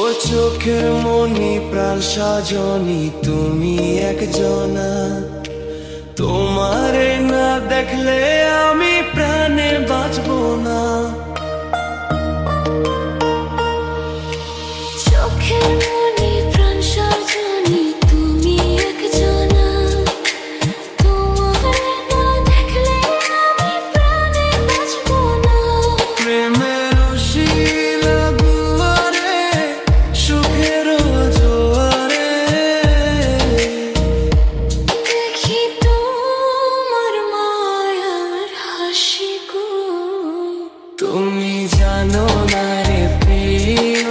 ও চোখের মনি প্রাণ সাজনি তুমি একজনা, তোমারে না দেখলে আমি প্রাণে বাঁচবো না। চোখের মনি প্রাণ সাজনি তুমি একজনা, তোমারে না দেখলে আমি প্রাণে বাঁচবো না। প্রেমের শিলা দুয়ারে সুখের জোয়ারে দেখি তোমার মায়ার হাসি গো। তুমি জানো না রে প্রিয়,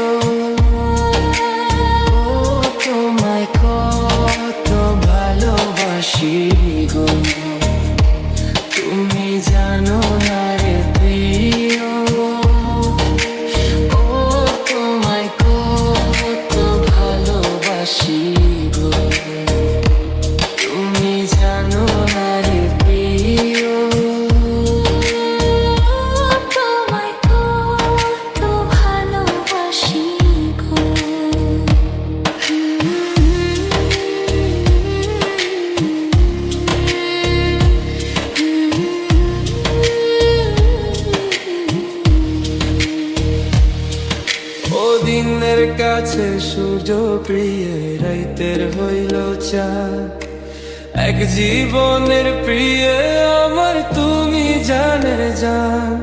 তোমায় কত ভালোবাসি গো। তুমি জানো না রে প্রিয়, ও তোমায় কত ভালোবাসি গো। তুমি জানো না রে প্রিয়, তোমায় কত ভালোবাসি গো। ও দিনের কাছে সূর্য প্রিয়, রাইতের হইল চাঁদ। এক জীবনের প্রিয় আমার তুমি জানের জান।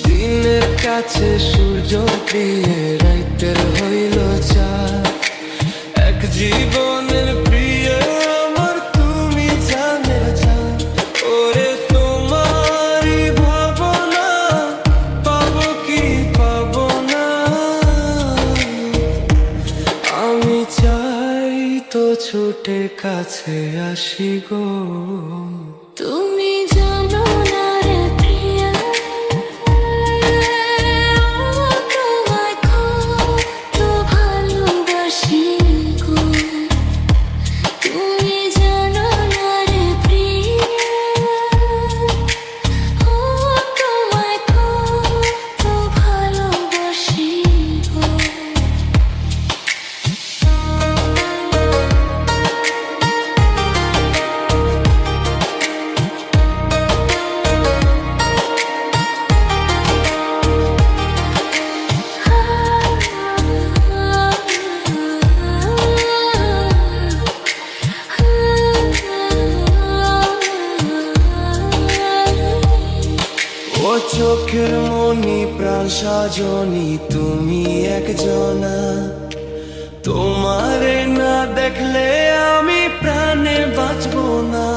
দিনের কাছে সূর্য প্রিয়, রাইতের হইল চাঁদ। এক জীবনের প্রিয় আমার তুমি জানের জান। ওরে তোমারই ভাবনা পাবো কি পাবো না, আমি চাই তো ছুটে কাছে আসি গো। তুমি জানো না রে প্রিয়া, তোমায় কত ভালোবাসি গো। তুমি জানো না রে প্রিয়া, তোমায় কত ভালোবাসি গো। ও চোখের মনি প্রাণ সাজনি তুমি একজনা, তোমারে না দেখলে আমি প্রাণে বাঁচবো না।